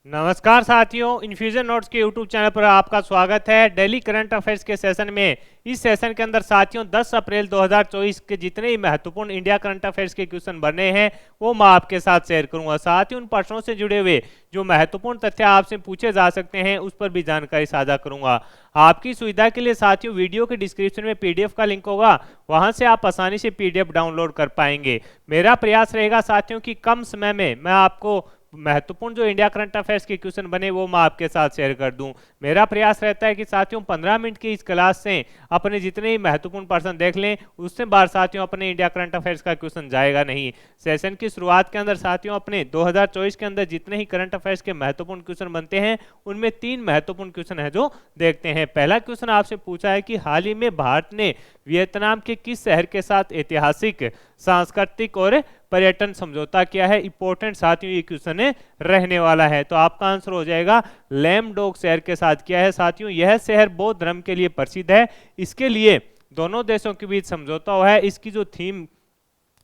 नमस्कार साथियों, infusion notes के यूट्यूब चैनल पर आपका स्वागत है। डेली करंट अफेयर्स के सेशन में इस सेशन के अंदर साथियों 10 अप्रैल 2024 के जितने ही महत्वपूर्ण इंडिया करंट अफेयर्स के क्वेश्चन बने हैं वो मैं आपके साथ शेयर करूंगा। साथ ही उन प्रश्नों से जुड़े हुए जो महत्वपूर्ण तथ्य आपसे पूछे जा सकते हैं उस पर भी जानकारी साझा करूंगा। आपकी सुविधा के लिए साथियों वीडियो के डिस्क्रिप्शन में पीडीएफ का लिंक होगा, वहां से आप आसानी से पीडीएफ डाउनलोड कर पाएंगे। मेरा प्रयास रहेगा साथियों कि कम समय में मैं आपको महत्वपूर्ण जो इंडिया करंट अफेयर्स के क्वेश्चन बने वो मैं आपके साथ शेयर कर दूं। मेरा प्रयास रहता है कि साथियों 15 मिनट की इस क्लास से अपने जितने ही महत्वपूर्ण प्रश्न देख लें, उससे बार साथियों अपने इंडिया करंट अफेयर्स का क्वेश्चन जाएगा नहीं। सेशन की शुरुआत के अंदर साथियों अपने 2024 के अंदर जितने ही करंट अफेयर्स के महत्वपूर्ण क्वेश्चन बनते हैं उनमें 3 महत्वपूर्ण क्वेश्चन है जो देखते हैं। पहला क्वेश्चन आपसे पूछा है कि हाल ही में भारत ने वियतनाम के किस शहर के साथ ऐतिहासिक, सांस्कृतिक और पर्यटन समझौता किया है। इंपॉर्टेंट साथियों ये क्वेश्चन रहने वाला है, तो आपका आंसर हो जाएगा लैमडोग शहर के साथ किया है। साथियों यह शहर बौद्ध धर्म के लिए प्रसिद्ध है, इसके लिए दोनों देशों के बीच समझौता हुआ है। इसकी जो थीम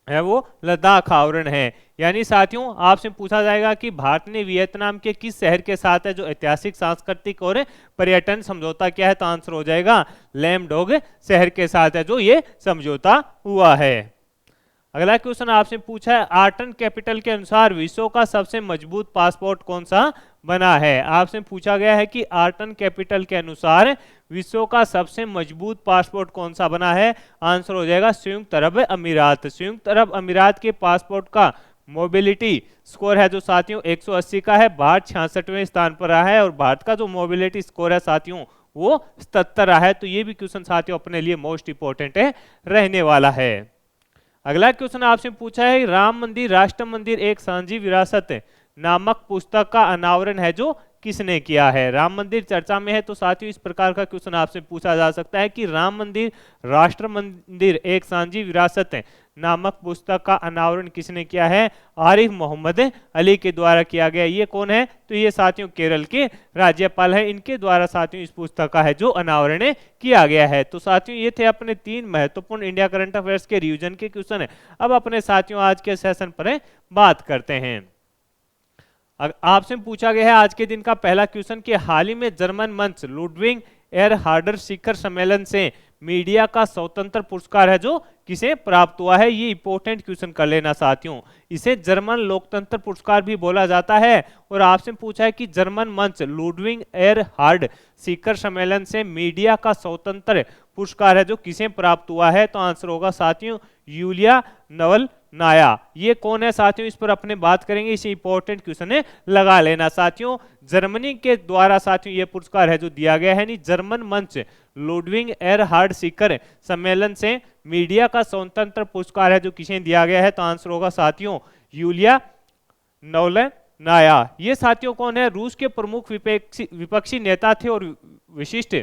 है वो लद्दाख आवरण है। यानी साथियों आपसे पूछा जाएगा कि भारत ने वियतनाम के किस शहर के साथ है जो ऐतिहासिक, सांस्कृतिक और पर्यटन समझौता किया है, तो आंसर हो जाएगा लैमडोग शहर के साथ है जो ये समझौता हुआ है। अगला क्वेश्चन आपसे पूछा है आर्टन कैपिटल के अनुसार विश्व का सबसे मजबूत पासपोर्ट कौन सा बना है। आपसे पूछा गया है कि आर्टन कैपिटल के अनुसार विश्व का सबसे मजबूत पासपोर्ट कौन सा बना है। आंसर हो जाएगा संयुक्त अरब अमीरात। संयुक्त अरब अमीरात के पासपोर्ट का मोबिलिटी स्कोर है जो साथियों 180 का है। भारत 66वें स्थान पर रहा है और भारत का जो मोबिलिटी स्कोर है साथियों वो 77 रहा है। तो ये भी क्वेश्चन साथियों अपने लिए मोस्ट इंपोर्टेंट है रहने वाला है। अगला क्वेश्चन आपसे पूछा है राम मंदिर राष्ट्र मंदिर एक साझी विरासत नामक पुस्तक का अनावरण है जो किसने किया है। राम मंदिर चर्चा में है, तो साथियों इस प्रकार का क्वेश्चन आपसे पूछा जा सकता है कि राम मंदिर राष्ट्र मंदिर एक साझी विरासत नामक पुस्तक का अनावरण किसने किया है। आरिफ मोहम्मद अली के द्वारा किया गया। ये कौन है, तो ये साथियों केरल के राज्यपाल है, इनके द्वारा साथियों इस पुस्तक का है जो अनावरण किया गया है। तो साथियों ये थे अपने 3 महत्वपूर्ण इंडिया करंट अफेयर्स के रिवीजन के क्वेश्चन। अब अपने साथियों आज के सेशन पर बात करते हैं। आपसे पूछा गया है आज के दिन का पहला क्वेश्चन कि हाल ही में जर्मन मंच लुडविग एरहार्डर शिखर सम्मेलन से मीडिया का स्वतंत्र पुरस्कार है जो किसे प्राप्त हुआ है। ये इंपॉर्टेंट क्वेश्चन कर लेना साथियों। इसे जर्मन लोकतंत्र पुरस्कार भी बोला जाता है। और आपसे पूछा है कि जर्मन मंच लुडविग एरहार्ड शिखर सम्मेलन से मीडिया का स्वतंत्र पुरस्कार है जो किसे प्राप्त हुआ है, तो आंसर होगा साथियों यूलिया नवल नाया। ये कौन है साथियों, इस पर अपने बात करेंगे। इसे इंपॉर्टेंट क्वेश्चन है, लगा लेना साथियों। जर्मनी के द्वारा साथियों ये पुरस्कार है जो दिया गया है। नहीं, जर्मन मंच लुडविग एरहार्ड शिखर सम्मेलन से मीडिया का स्वतंत्र पुरस्कार है जो किसे दिया गया है, तो आंसर होगा साथियों यूलिया नवल नाया। ये साथियों कौन है, रूस के प्रमुख विपक्षी नेता थे और विशिष्ट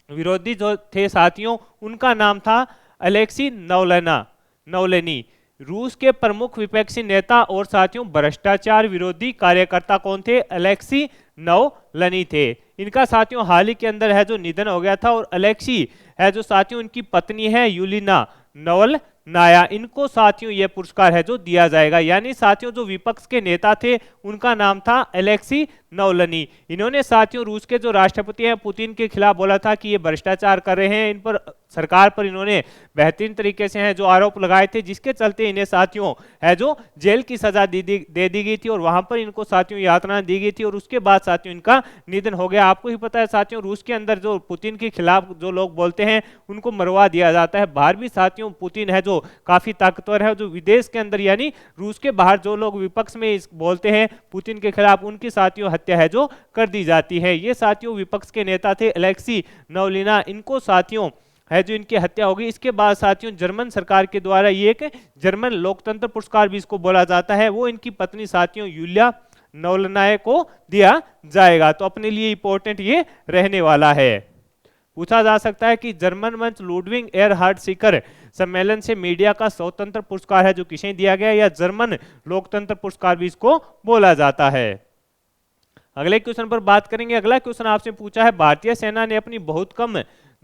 विरोधी जो थे साथियों उनका नाम था अलेक्सी नवलनी। रूस के प्रमुख विपक्षी नेता और साथियों भ्रष्टाचार विरोधी कार्यकर्ता कौन थे, अलेक्सी नवलनी थे। इनका साथियों हाल ही के अंदर है जो निधन हो गया था। और अलेक्सी है जो साथियों उनकी पत्नी है यूलिना नवल नाया, इनको साथियों यह पुरस्कार है जो दिया जाएगा। यानी साथियों जो विपक्ष के नेता थे उनका नाम था अलेक्सी नवलनी। इन्होंने साथियों रूस के जो राष्ट्रपति हैं पुतिन के खिलाफ बोला था कि ये भ्रष्टाचार कर रहे हैं। इन पर सरकार पर इन्होंने बेहतरीन तरीके से हैं जो आरोप लगाए थे, जिसके चलते इन्हें साथियों है जो जेल की सजा दे दी गई थी और वहां पर इनको साथियों यातना दी गई थी। और उसके बाद साथियों इनका निधन हो गया। आपको ही पता है साथियों रूस के अंदर जो पुतिन के खिलाफ जो लोग बोलते हैं उनको मरवा दिया जाता है। बाहर भी साथियों पुतिन है जो काफी ताकतवर है, जो विदेश के अंदर यानी रूस के बाहर जो लोग विपक्ष में बोलते हैं पुतिन के खिलाफ उनकी साथियों हत्या है जो कर दी जाती है। ये साथियों विपक्ष के नेता थे अलेक्सी नवलिना, इनको साथियों है जो इनकी हत्या होगी। इसके बाद साथियों जर्मन सरकार के द्वारा ये एक जर्मन लोकतंत्र पुरस्कार भी इसको बोला जाता है, वो इनकी पत्नी साथियों यूलिया नवलनाय को दिया जाएगा। तो अपने लिए इंपॉर्टेंट ये रहने वाला है। पूछा जा सकता है कि जर्मन मंच लुडविग एरहार्ड शिखर सम्मेलन से मीडिया का स्वतंत्र पुरस्कार है जो किसे दिया गया, या जर्मन लोकतंत्र पुरस्कार भी इसको बोला जाता है। अगले क्वेश्चन पर बात करेंगे। अगला क्वेश्चन आपसे पूछा है भारतीय सेना ने अपनी बहुत कम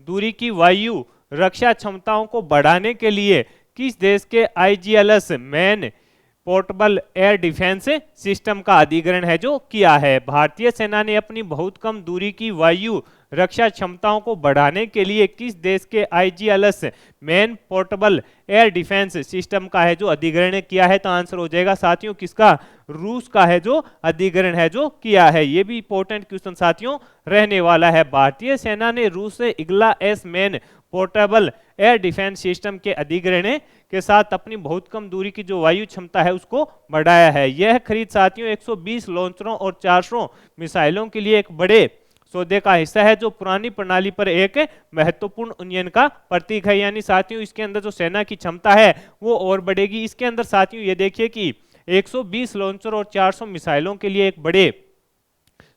दूरी की वायु रक्षा क्षमताओं को बढ़ाने के लिए किस देश के IGLS man portable air defence system का अधिग्रहण है जो किया है। भारतीय सेना ने अपनी बहुत कम दूरी की वायु रक्षा क्षमताओं को बढ़ाने के लिए किस देश के IGLS man portable air defence system का है जो अधिग्रहण किया है? तो आंसर हो जाएगा साथियों किसका? रूस का है जो अधिग्रहण है जो किया है। ये भी इंपॉर्टेंट क्वेश्चन साथियों रहने वाला है। भारतीय सेना ने रूस से IGLS man portable air defence system के अधिग्रहण के साथ अपनी बहुत कम दूरी की जो वायु क्षमता है उसको बढ़ाया है। यह खरीद साथियों 120 लॉन्चरों और 400 मिसाइलों के लिए एक बड़े सौदे का हिस्सा है जो पुरानी प्रणाली पर एक महत्वपूर्ण उन्नयन का प्रतीक है। यानी साथियों इसके अंदर जो सेना की क्षमता है वो और बढ़ेगी। इसके अंदर साथियों ये देखिए कि 120 लॉन्चर और 400 मिसाइलों के लिए एक बड़े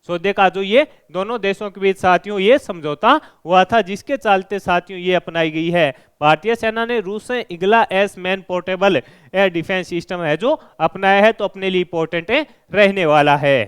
सौदे का जो ये दोनों देशों के बीच साथियों ये समझौता हुआ था, जिसके चलते साथियों ये अपनाई गई है। भारतीय सेना ने रूस से IGLS man portable air defence system है जो अपनाया है, तो अपने लिए इंपॉर्टेंट रहने वाला है।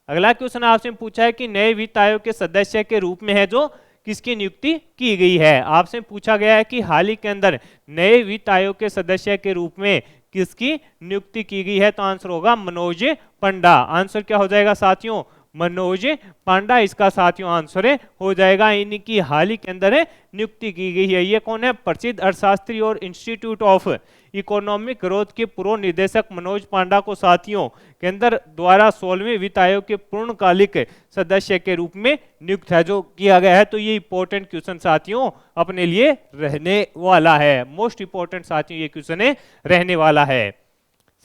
अगला क्वेश्चन आपसे पूछा है कि नए वित्त आयोग के सदस्य के रूप में है जो किसकी नियुक्ति की गई है? आपसे पूछा गया है कि हाल ही के अंदर नए वित्त आयोग के सदस्य के रूप में किसकी नियुक्ति की गई है? तो आंसर होगा मनोज पंडा। आंसर क्या हो जाएगा साथियों? मनोज पांडा इसका साथियों आंसर हो जाएगा। इनकी हाल ही के अंदर नियुक्ति की गई है। ये कौन है? प्रसिद्ध अर्थशास्त्री और इंस्टीट्यूट ऑफ इकोनॉमिक ग्रोथ के पूर्व निदेशक मनोज पांडा को साथियों केंद्र द्वारा 16वें वित्त आयोग के पूर्णकालिक सदस्य के रूप में नियुक्त है जो किया गया है। तो ये इंपॉर्टेंट क्वेश्चन साथियों अपने लिए रहने वाला है। मोस्ट इंपॉर्टेंट साथियों ये क्वेश्चन रहने वाला है।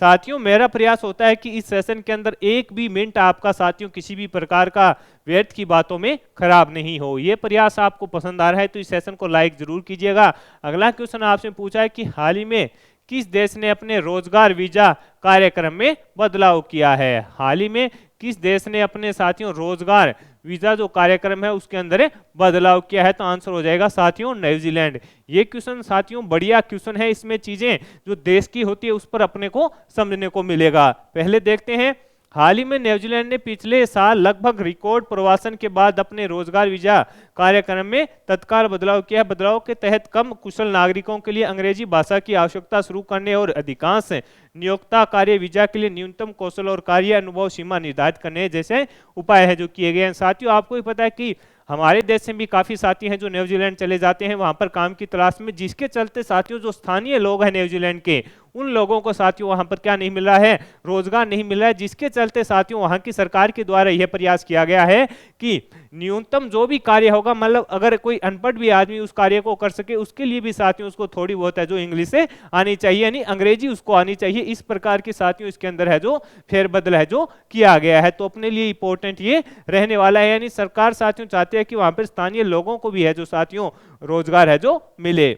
साथियों मेरा प्रयास होता है कि इस सेशन के अंदर एक भी मिनट आपका साथियों किसी भी प्रकार का व्यर्थ की बातों में खराब नहीं हो। ये प्रयास आपको पसंद आ रहा है तो इस सेशन को लाइक जरूर कीजिएगा। अगला क्वेश्चन आपसे पूछा है कि हाल ही में किस देश ने अपने रोजगार वीजा कार्यक्रम में बदलाव किया है? हाल ही में किस देश ने अपने साथियों रोजगार वीजा जो कार्यक्रम है उसके अंदर बदलाव किया है? तो आंसर हो जाएगा साथियों न्यूजीलैंड। ये क्वेश्चन साथियों बढ़िया क्वेश्चन है। इसमें चीजें जो देश की होती है उस पर अपने को समझने को मिलेगा। पहले देखते हैं, हाल ही में न्यूजीलैंड ने पिछले साल लगभग रिकॉर्ड प्रवासन के बाद अपने रोजगार वीजा कार्यक्रम में तत्काल बदलाव किया। बदलाव के तहत कम कुशल नागरिकों के लिए अंग्रेजी भाषा की आवश्यकता शुरू करने और अधिकांश नियोक्ता कार्य वीजा के लिए न्यूनतम कौशल और कार्य अनुभव सीमा निर्धारित करने जैसे उपाय है जो किए गए हैं। साथियों आपको भी पता है कि हमारे देश से भी काफी साथी हैं जो न्यूजीलैंड चले जाते हैं वहां पर काम की तलाश में, जिसके चलते साथियों जो स्थानीय लोग हैं न्यूजीलैंड के उन लोगों को साथियों वहां पर क्या नहीं मिल रहा है? रोजगार नहीं मिल रहा है। जिसके चलते साथियों वहां की सरकार के द्वारा यह प्रयास किया गया है कि न्यूनतम जो भी कार्य होगा, मतलब अगर कोई अनपढ़ भी आदमी उस कार्य को कर सके उसके लिए भी साथियों उसको थोड़ी बहुत है जो इंग्लिश से आनी चाहिए, यानी अंग्रेजी उसको आनी चाहिए। इस प्रकार के साथियों इसके अंदर है जो फेरबदल है जो किया गया है। तो अपने लिए इंपॉर्टेंट ये रहने वाला है, यानी सरकार साथियों चाहते हैं कि वहां पर स्थानीय लोगों को भी है जो साथियों रोजगार है जो मिले।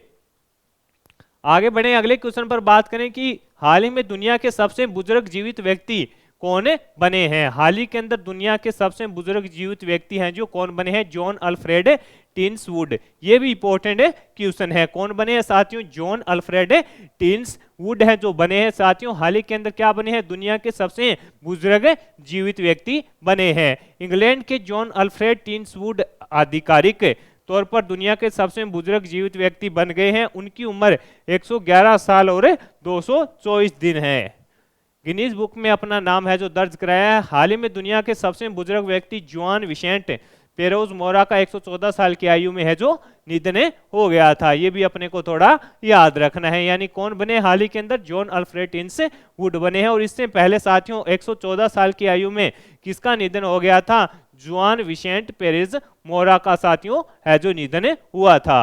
आगे बढ़े, अगले क्वेश्चन पर बात करें कि हाल ही में दुनिया के सबसे बुजुर्ग जीवित व्यक्ति कौन बने हैं? हाल ही के अंदर दुनिया के सबसे बुजुर्ग जीवित व्यक्ति हैं जो कौन बने हैं? John Alfred Tinswood. ये भी इंपॉर्टेंट क्वेश्चन है। कौन बने हैं साथियों? जॉन अल्फ्रेड टिन्सवुड है जो बने हैं साथियों हाल ही के अंदर क्या बने हैं? दुनिया के सबसे बुजुर्ग जीवित व्यक्ति बने हैं। इंग्लैंड के जॉन अल्फ्रेड टिन्सवुड आधिकारिक तौर पर दुनिया के सबसे बुजुर्ग जीवित व्यक्ति बन गए हैं। उनकी उम्र 111 साल और 224 दिन है। गिनीज बुक में अपना नाम है जो दर्ज कराया है। हाल ही में दुनिया के सबसे बुजुर्ग व्यक्ति जुआन विसेंट पेरोज मोरा का 114 साल की आयु में है जो निधन हो गया था। ये भी अपने को थोड़ा याद रखना है। यानी कौन बने हाल ही के अंदर? जॉन अल्फ्रेड टिन्सवुड बने हैं। और इससे पहले साथियों 114 साल की आयु में किसका निधन हो गया था? जुआन विसेंट पेरेज मोरा का साथियों है जो निधन हुआ था।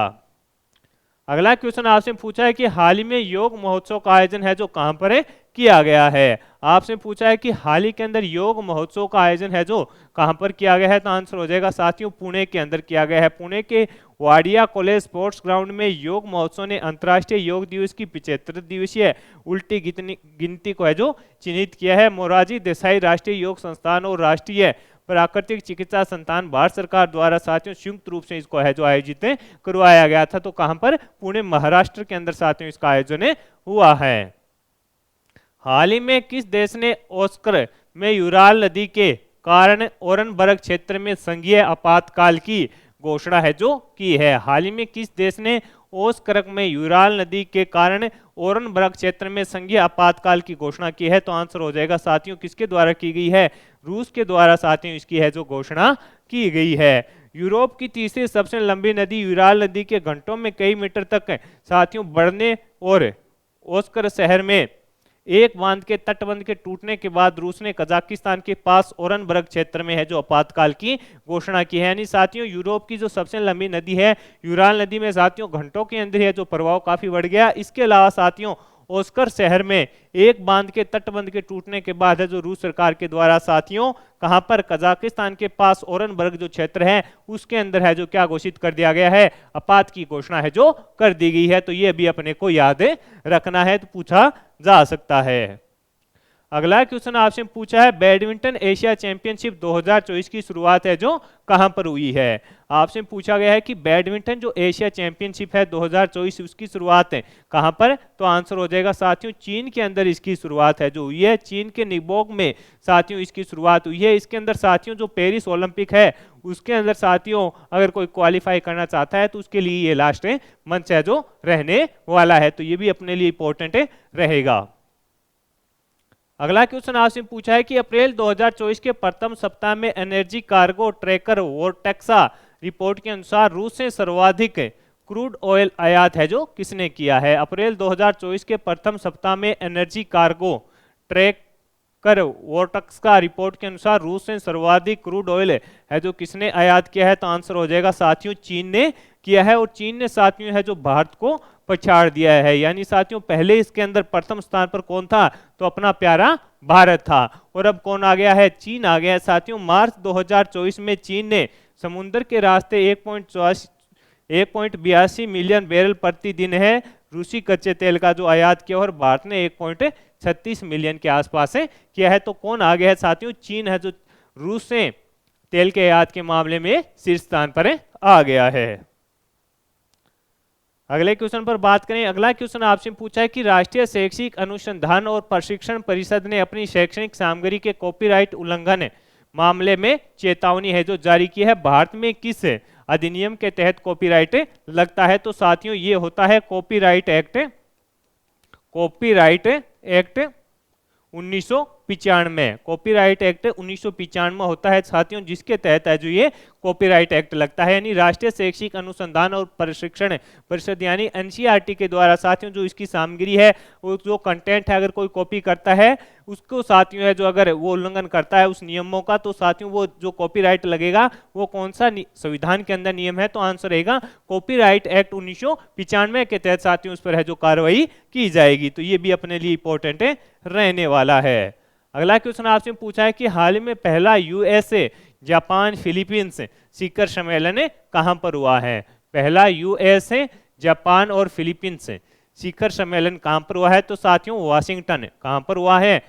अगला क्वेश्चन आपसे पूछा है कि हाल ही में योग महोत्सव का आयोजन है जो कहां पर किया गया है? आपसे पूछा है कि हाल ही के अंदर योग महोत्सव का आयोजन है जो कहां पर किया गया है? तो आंसर हो जाएगा साथियों पुणे के अंदर किया गया है। पुणे के वाडिया कॉलेज स्पोर्ट्स ग्राउंड में योग महोत्सव ने अंतर्राष्ट्रीय योग दिवस की 75 दिवसीय उल्टी गिनती को है जो चिन्हित किया है। मोरारजी देसाई राष्ट्रीय योग संस्थान और राष्ट्रीय प्राकृतिक चिकित्सा संस्थान भारत सरकार द्वारा साथियों संयुक्त रूप से इसको है जो आयोजित करवाया गया था। तो कहां पर? पुणे महाराष्ट्र के अंदर साथियों इसका आयोजन हुआ है। हाल ही में किस देश ने ऑस्कर में यूराल नदी के कारण ओरनबर्ग क्षेत्र में संघीय आपातकाल की घोषणा है जो की है? हाल ही में किस देश ने ओस्करक में यूराल नदी के कारण ओरनबर्ग क्षेत्र में संघीय आपातकाल की घोषणा की है। तो आंसर हो जाएगा साथियों किसके द्वारा की गई है, रूस के द्वारा साथियों इसकी है जो घोषणा की गई है। यूरोप की तीसरी सबसे लंबी नदी यूराल नदी के घंटों में कई मीटर तक साथियों बढ़ने और ओस्कर शहर में एक बांध के तटबंध के टूटने के बाद रूस ने कजाकिस्तान के पास ओरनबर्ग क्षेत्र में है जो आपातकाल की घोषणा की है। यानी साथियों यूरोप की जो सबसे लंबी नदी है यूराल नदी में साथियों घंटों के अंदर है जो प्रभाव काफी बढ़ गया। इसके अलावा साथियों ओस्कर शहर में एक बांध के तटबंध के टूटने के बाद है जो रूस सरकार के द्वारा साथियों कहां पर कजाकिस्तान के पास ओरनबर्ग जो क्षेत्र है उसके अंदर है जो क्या घोषित कर दिया गया है, आपात की घोषणा है जो कर दी गई है। तो ये भी अपने को याद रखना है, तो पूछा जा सकता है। अगला क्वेश्चन आपसे पूछा है बैडमिंटन एशिया चैंपियनशिप 2024 की शुरुआत है जो कहां पर हुई है। आपसे पूछा गया है कि बैडमिंटन जो एशिया चैंपियनशिप है 2024 उसकी शुरुआत है कहां पर, तो आंसर हो जाएगा साथियों चीन के अंदर इसकी शुरुआत है जो हुई है। चीन के निबोक में साथियों इसकी शुरुआत हुई है। इसके अंदर साथियों जो पेरिस ओलंपिक है उसके अंदर साथियों अगर कोई क्वालिफाई करना चाहता है तो उसके लिए ये लास्ट मंच है जो रहने वाला है। तो ये भी अपने लिए इंपॉर्टेंट रहेगा। अगला क्वेश्चन आपसे पूछा है कि अप्रैल 2024 के प्रथम सप्ताह में एनर्जी कार्गो ट्रैकर वोर्टेक्सा रिपोर्ट के अनुसार रूस से सर्वाधिक क्रूड ऑयल आयात है जो किसने किया है। अप्रैल 2024 के प्रथम सप्ताह में एनर्जी कार्गो ट्रैकर वोर्टेक्सा रिपोर्ट के अनुसार रूस से सर्वाधिक क्रूड ऑयल है जो किसने आयात किया है। तो आंसर हो जाएगा साथियों चीन ने किया है। और चीन ने साथियों है जो भारत को पछाड़ दिया है। यानी साथियों पहले इसके अंदर प्रथम स्थान पर कौन था, तो अपना प्यारा भारत था। और अब कौन आ गया है, चीन आ गया है। साथियों मार्च 2024 में चीन ने समुद्र के रास्ते 1.82 मिलियन बैरल प्रतिदिन है रूसी कच्चे तेल का जो आयात किया और भारत ने 1.36 मिलियन के आसपास किया है। तो कौन आ गया है साथियों, चीन है जो रूस से तेल के आयात के मामले में शीर्ष स्थान पर आ गया है। अगले क्वेश्चन पर बात करें। अगला क्वेश्चन आपसे पूछा है कि राष्ट्रीय शैक्षिक अनुसंधान और प्रशिक्षण परिषद ने अपनी शैक्षणिक सामग्री के कॉपीराइट उल्लंघन मामले में चेतावनी है जो जारी की है। भारत में किस अधिनियम के तहत कॉपीराइट लगता है। तो साथियों ये होता है कॉपीराइट एक्ट 1995। कॉपीराइट एक्ट 1995 होता है साथियों जिसके तहत है जो ये कॉपीराइट एक्ट लगता है। यानी राष्ट्रीय शैक्षिक अनुसंधान और प्रशिक्षण परिषद यानी एनसीईआरटी के द्वारा साथियों जो इसकी सामग्री है वो जो कंटेंट है अगर कोई कॉपी करता है उसको साथियों है जो अगर वो उल्लंघन करता है उस नियमों का तो साथियों वो जो कॉपीराइट लगेगा वो कौन सा संविधान के अंदर नियम है। तो आंसर रहेगा कॉपीराइट एक्ट 1995 के तहत साथियों उस पर है जो कार्रवाई की जाएगी। तो ये भी अपने लिए इंपॉर्टेंट रहने वाला है। अगला क्वेश्चन आपसे पूछा है कि हाल ही में पहला यूएसए जापान फिलीपींस शिखर सम्मेलन कहां पर हुआ है। पहला यूएसए जापान और फिलीपींस शिखर सम्मेलन कहां पर हुआ है। तो साथियों वाशिंगटन कहां पर हुआ है,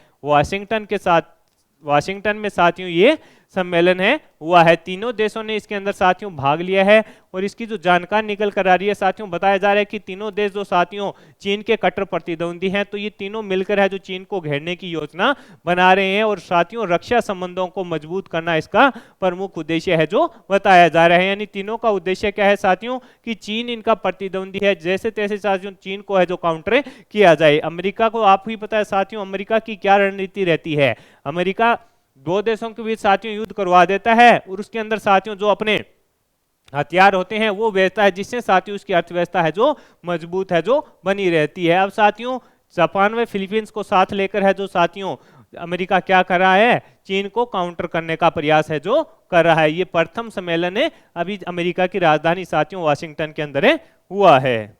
वाशिंगटन में साथियों ये सम्मेलन है हुआ है। तीनों देशों ने इसके अंदर साथियों भाग लिया है और इसकी जो जानकारी निकल कर आ रही है साथियों बताया जा रहा है कि तीनों देश जो साथियों चीन के कट्टर प्रतिद्वंदी हैं तो ये तीनों मिलकर है जो चीन को घेरने की योजना बना रहे हैं और साथियों रक्षा संबंधों को मजबूत करना इसका प्रमुख उद्देश्य है जो बताया जा रहा है। यानी तीनों का उद्देश्य क्या है साथियों कि चीन इनका प्रतिद्वंदी है, जैसे तैसे साथियों चीन को है जो काउंटर किया जाए। अमेरिका को आप ही पता है साथियों अमेरिका की क्या रणनीति रहती है। अमेरिका दो देशों के बीच साथियों युद्ध करवा देता है और उसके अंदर साथियों जो अपने हथियार होते हैं वो बेचता है जिससे साथियों उसकी अर्थव्यवस्था है जो मजबूत है जो बनी रहती है। अब साथियों जापान व फिलीपींस को साथ लेकर है जो साथियों अमेरिका क्या कर रहा है, चीन को काउंटर करने का प्रयास है जो कर रहा है। ये प्रथम सम्मेलन है अभी अमेरिका की राजधानी साथियों वाशिंगटन के अंदर हुआ है।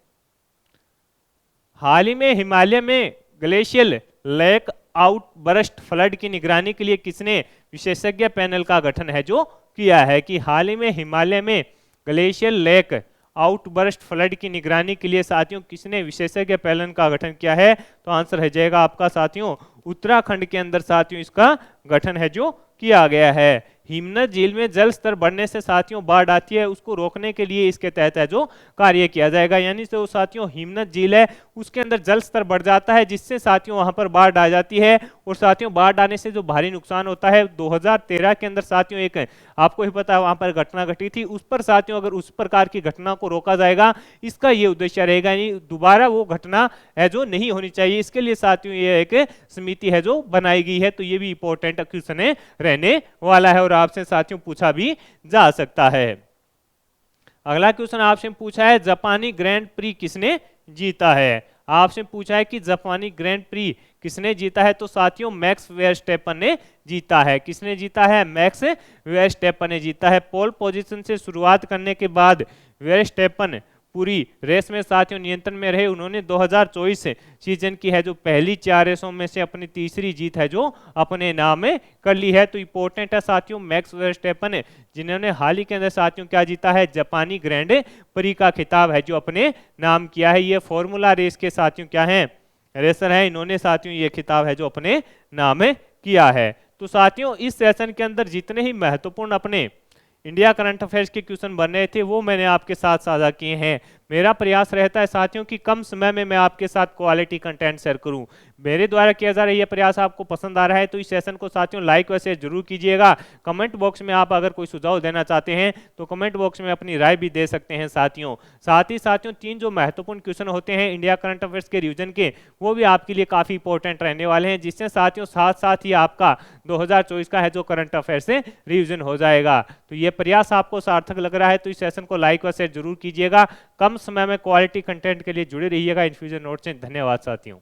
हाल ही में हिमालय में ग्लेशियल लेक आउटबर्स्ट फ्लड की निगरानी के लिए किसने विशेषज्ञ पैनल का गठन है जो किया है। कि हाल ही में हिमालय में ग्लेशियल लेक आउटबर्स्ट फ्लड की निगरानी के लिए साथियों किसने विशेषज्ञ पैनल का गठन किया है। तो आंसर है जाएगा आपका साथियों उत्तराखंड के अंदर साथियों इसका गठन है जो किया गया है। हिमनद झील में जल स्तर बढ़ने से साथियों बाढ़ आती है, उसको रोकने के लिए इसके तहत है जो कार्य किया जाएगा। यानी जो साथियों हिमनद झील है उसके अंदर जल स्तर बढ़ जाता है, जिससे साथियों वहां पर बाढ़ आ जाती है। और साथियों बाढ़ आने से जो भारी नुकसान होता है, 2013 के अंदर साथियों एक आपको ही पता है वहां पर घटना घटी थी, उस पर साथियों अगर उस प्रकार की घटना को रोका जाएगा, इसका ये उद्देश्य रहेगा, यानी दोबारा वो घटना है जो नहीं होनी चाहिए। इसके लिए साथियों ये एक समिति है जो बनाई गई है। तो ये भी इंपॉर्टेंट क्वेश्चन रहने वाला है और आपसे साथियों पूछा भी जा सकता है। अगला क्वेश्चन आपसे पूछा है जापानी ग्रैंड प्री किसने जीता है। आपसे पूछा है कि जापानी ग्रैंड प्री किसने जीता है, तो साथियों मैक्स वर्स्टेपन ने जीता है। किसने जीता है? मैक्स वर्स्टेपन ने जीता है। पोल पोजीशन से शुरुआत करने के बाद वर्स्टेपन पूरी रेस में साथियों नियंत्रण में रहे। उन्होंने 2024 सीजन की है जो पहली 4 रेसों में से अपनी तीसरी जीत है जो अपने नाम में कर ली है। तो इंपॉर्टेंट है साथियों मैक्स वर्स्टेपन जिन्होंने हाल ही के अंदर साथियों क्या जीता है, जापानी ग्रैंड प्री का खिताब है जो अपने नाम किया है। ये फॉर्मूला रेस के साथियों क्या है, रेसर है, इन्होंने साथियों ये खिताब है जो अपने नाम में किया है। तो साथियों इस सेशन के अंदर जितने ही महत्वपूर्ण अपने इंडिया करंट अफेयर्स के क्वेश्चन बन रहे थे वो मैंने आपके साथ साझा किए हैं। मेरा प्रयास रहता है साथियों कि कम समय में मैं आपके साथ क्वालिटी कंटेंट शेयर करूं। मेरे द्वारा किया जा रहा यह प्रयास आपको पसंद आ रहा है तो इस सेशन को साथियों लाइक व शेयर जरूर कीजिएगा। कमेंट बॉक्स में आप अगर कोई सुझाव देना चाहते हैं तो कमेंट बॉक्स में अपनी राय भी दे सकते हैं साथियों। साथ ही साथियों 3 जो महत्वपूर्ण क्वेश्चन होते हैं इंडिया करंट अफेयर्स के रिवीजन के, वो भी आपके लिए काफी इंपॉर्टेंट रहने वाले हैं, जिससे साथियों साथ साथ ही आपका 2024 का है जो करंट अफेयर्स से रिवीजन हो जाएगा। तो ये प्रयास आपको सार्थक लग रहा है तो इस सेशन को लाइक व शेयर जरूर कीजिएगा। कम समय में क्वालिटी कंटेंट के लिए जुड़े रहिएगा इन्फ्यूजन नोट से। धन्यवाद साथियों।